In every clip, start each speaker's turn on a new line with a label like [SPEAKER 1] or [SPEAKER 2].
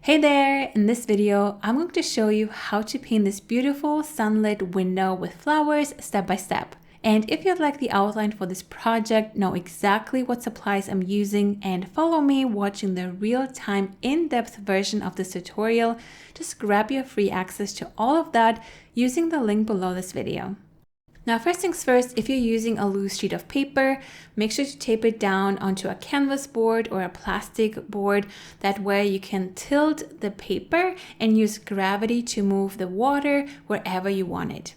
[SPEAKER 1] Hey there! In this video, I'm going to show you how to paint this beautiful sunlit window with flowers step by step. And if you'd like the outline for this project, know exactly what supplies I'm using, and follow me watching the real-time in-depth version of this tutorial, just grab your free access to all of that using the link below this video. Now, first things first, if you're using a loose sheet of paper, make sure to tape it down onto a canvas board or a plastic board. That way you can tilt the paper and use gravity to move the water wherever you want it.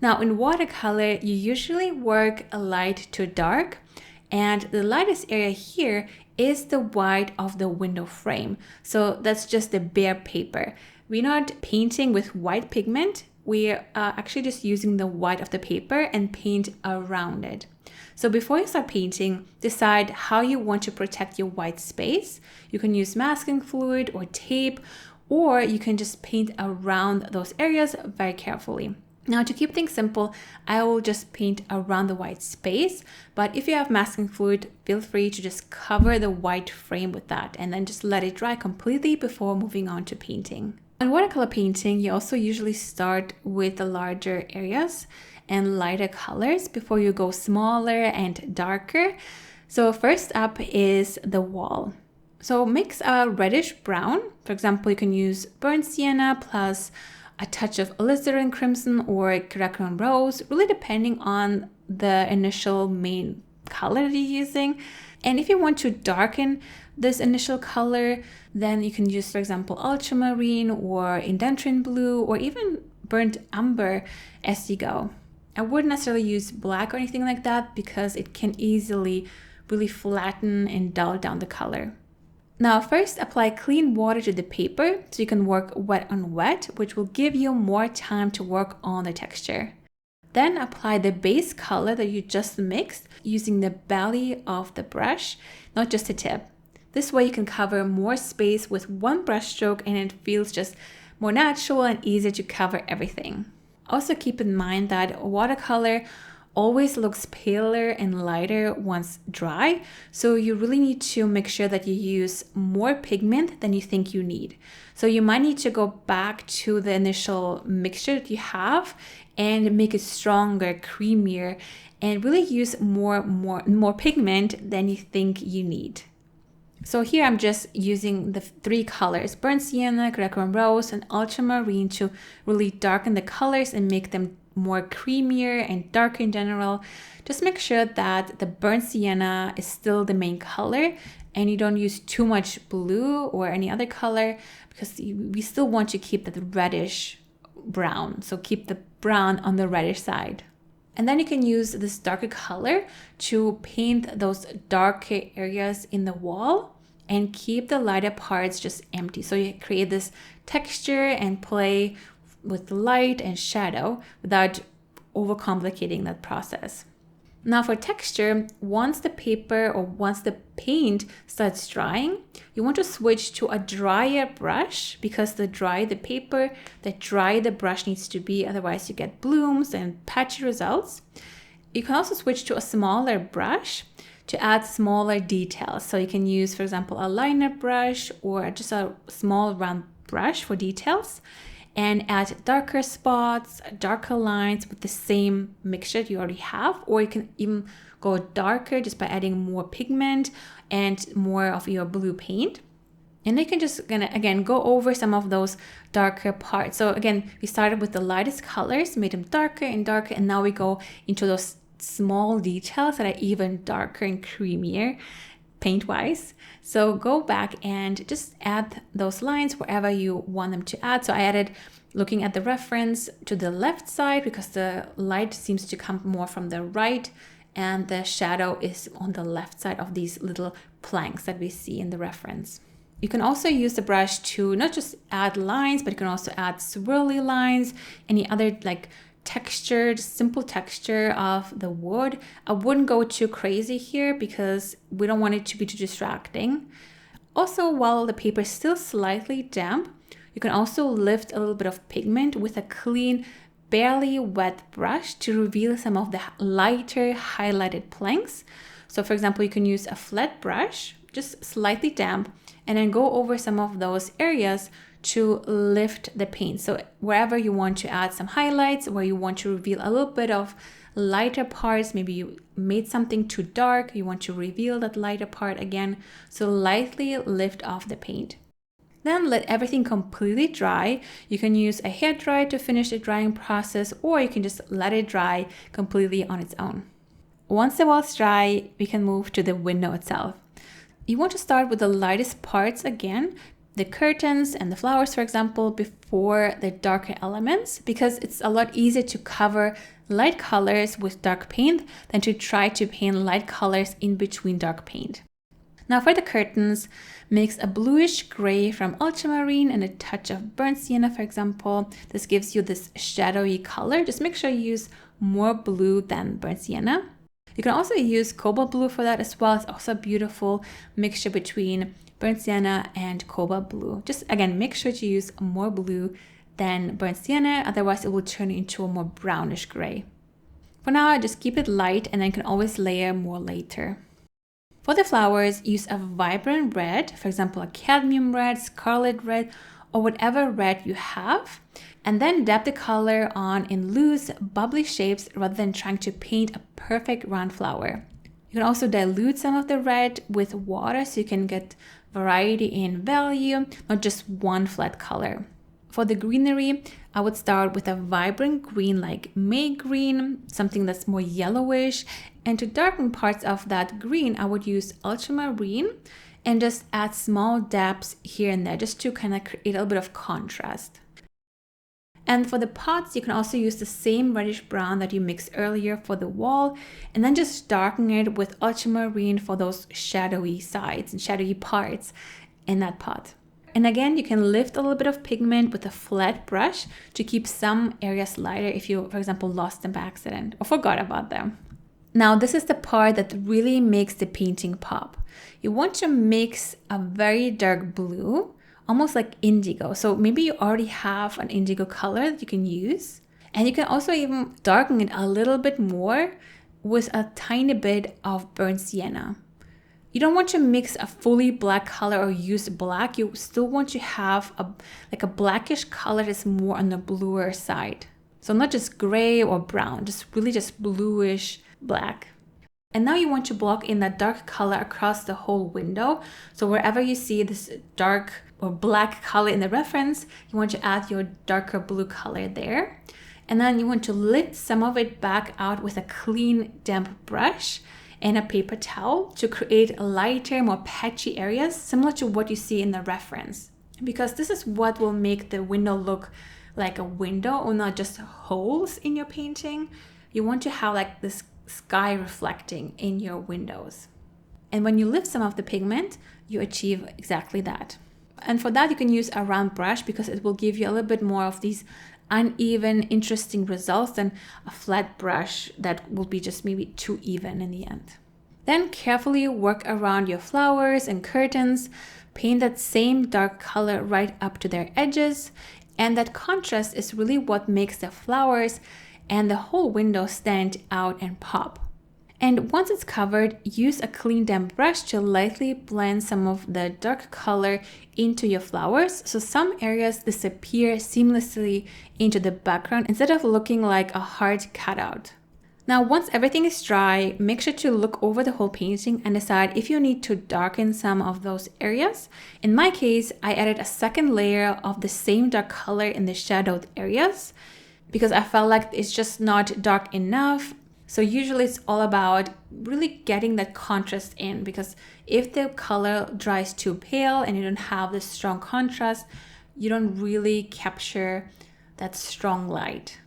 [SPEAKER 1] Now, in watercolor, you usually work light to dark, and the lightest area here is the white of the window frame. So that's just the bare paper. We're not painting with white pigment. We are actually just using the white of the paper and paint around it. So before you start painting, decide how you want to protect your white space. You can use masking fluid or tape, or you can just paint around those areas very carefully. Now, to keep things simple, I will just paint around the white space, but if you have masking fluid, feel free to just cover the white frame with that and then just let it dry completely before moving on to painting. In watercolor painting, you also usually start with the larger areas and lighter colors before you go smaller and darker. So first up is the wall. So mix a reddish brown. For example, you can use burnt sienna plus a touch of alizarin crimson or Greco rose, really depending on the initial main color that you're using. And if you want to darken this initial color, then you can use, for example, ultramarine or indentrine blue or even burnt umber as you go. I wouldn't necessarily use black or anything like that because it can easily really flatten and dull down the color. Now, first apply clean water to the paper so you can work wet on wet, which will give you more time to work on the texture. Then apply the base color that you just mixed using the belly of the brush, not just the tip. This way you can cover more space with one brush stroke and it feels just more natural and easier to cover everything. Also keep in mind that watercolor always looks paler and lighter once dry, so you really need to make sure that you use more pigment than you think you need. So you might need to go back to the initial mixture that you have and make it stronger, creamier, and really use more pigment than you think you need. So here I'm just using the three colors, burnt sienna, Greco rose, and ultramarine to really darken the colors and make them more creamier and darker in general. Just make sure that the burnt sienna is still the main color and you don't use too much blue or any other color because we still want to keep that reddish brown. So keep the brown on the reddish side. And then you can use this darker color to paint those darker areas in the wall and keep the lighter parts just empty. So you create this texture and play with light and shadow without overcomplicating that process. Now for texture, once the paper or once the paint starts drying, you want to switch to a drier brush because the drier the paper, the drier the brush needs to be, otherwise you get blooms and patchy results. You can also switch to a smaller brush to add smaller details. So you can use, for example, a liner brush or just a small round brush for details and add darker spots, darker lines with the same mixture you already have, or you can even go darker just by adding more pigment and more of your blue paint. And you can just again go over some of those darker parts. So again, we started with the lightest colors, made them darker and darker, and now we go into those small details that are even darker and creamier paint-wise. So go back and just add those lines wherever you want them to add. So I added, looking at the reference, to the left side because the light seems to come more from the right and the shadow is on the left side of these little planks that we see in the reference. You can also use the brush to not just add lines, but you can also add swirly lines, any other like textured, simple texture of the wood. I wouldn't go too crazy here because we don't want it to be too distracting. Also, while the paper is still slightly damp, you can also lift a little bit of pigment with a clean, barely wet brush to reveal some of the lighter highlighted planks. So for example, you can use a flat brush, just slightly damp, and then go over some of those areas to lift the paint. So wherever you want to add some highlights, where you want to reveal a little bit of lighter parts, maybe you made something too dark, you want to reveal that lighter part again, so lightly lift off the paint. Then let everything completely dry. You can use a hairdryer to finish the drying process, or you can just let it dry completely on its own. Once the wall's dry, we can move to the window itself. You want to start with the lightest parts again, the curtains and the flowers, for example, before the darker elements, because it's a lot easier to cover light colors with dark paint than to try to paint light colors in between dark paint. Now for the curtains, mix a bluish gray from ultramarine and a touch of burnt sienna, for example. This gives you this shadowy color. Just make sure you use more blue than burnt sienna. You can also use cobalt blue for that as well. It's also a beautiful mixture between burnt sienna and cobalt blue. Just again, make sure to use more blue than burnt sienna, otherwise it will turn into a more brownish gray. For now, just keep it light and then you can always layer more later. For the flowers, use a vibrant red, for example, a cadmium red, scarlet red, or whatever red you have, and then dab the color on in loose, bubbly shapes rather than trying to paint a perfect round flower. You can also dilute some of the red with water so you can get variety in value, not just one flat color. For the greenery, I would start with a vibrant green like May green, something that's more yellowish. And to darken parts of that green, I would use ultramarine and just add small dabs here and there just to kind of create a little bit of contrast. And for the pots, you can also use the same reddish brown that you mixed earlier for the wall, and then just darken it with ultramarine for those shadowy sides and shadowy parts in that pot. And again, you can lift a little bit of pigment with a flat brush to keep some areas lighter if you, for example, lost them by accident or forgot about them. Now, this is the part that really makes the painting pop. You want to mix a very dark blue, almost like indigo. So maybe you already have an indigo color that you can use. And you can also even darken it a little bit more with a tiny bit of burnt sienna. You don't want to mix a fully black color or use black. You still want to have a blackish color that's more on the bluer side. So not just gray or brown, just bluish black. And now you want to block in that dark color across the whole window. So wherever you see this dark or black color in the reference, you want to add your darker blue color there. And then you want to lift some of it back out with a clean, damp brush and a paper towel to create lighter, more patchy areas, similar to what you see in the reference. Because this is what will make the window look like a window or not just holes in your painting. You want to have like this sky reflecting in your windows. And when you lift some of the pigment, you achieve exactly that. And for that, you can use a round brush because it will give you a little bit more of these uneven, interesting results than a flat brush that will be just maybe too even in the end. Then carefully work around your flowers and curtains, paint that same dark color right up to their edges, and that contrast is really what makes the flowers and the whole window stand out and pop. And once it's covered, use a clean damp brush to lightly blend some of the dark color into your flowers so some areas disappear seamlessly into the background instead of looking like a hard cutout. Now, once everything is dry, make sure to look over the whole painting and decide if you need to darken some of those areas. In my case, I added a second layer of the same dark color in the shadowed areas because I felt like it's just not dark enough. So usually it's all about really getting that contrast in, because if the color dries too pale and you don't have this strong contrast, you don't really capture that strong light.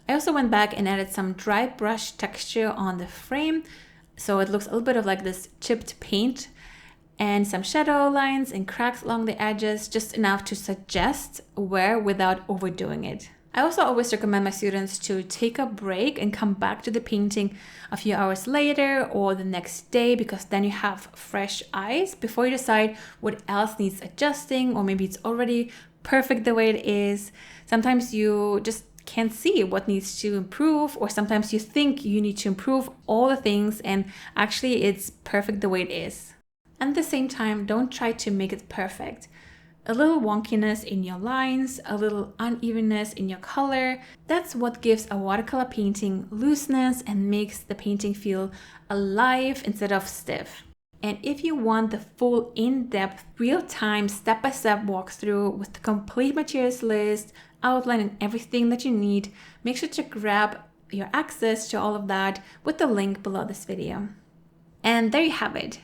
[SPEAKER 1] I also went back and added some dry brush texture on the frame, so it looks a little bit of like this chipped paint, and some shadow lines and cracks along the edges, just enough to suggest wear without overdoing it. I also always recommend my students to take a break and come back to the painting a few hours later or the next day, because then you have fresh eyes before you decide what else needs adjusting, or maybe it's already perfect the way it is. Sometimes you just can't see what needs to improve, or sometimes you think you need to improve all the things and actually it's perfect the way it is. And at the same time, don't try to make it perfect. A little wonkiness in your lines, a little unevenness in your color, that's what gives a watercolor painting looseness and makes the painting feel alive instead of stiff. And if you want the full in-depth, real-time, step-by-step walkthrough with the complete materials list, outline, and everything that you need, make sure to grab your access to all of that with the link below this video. And there you have it.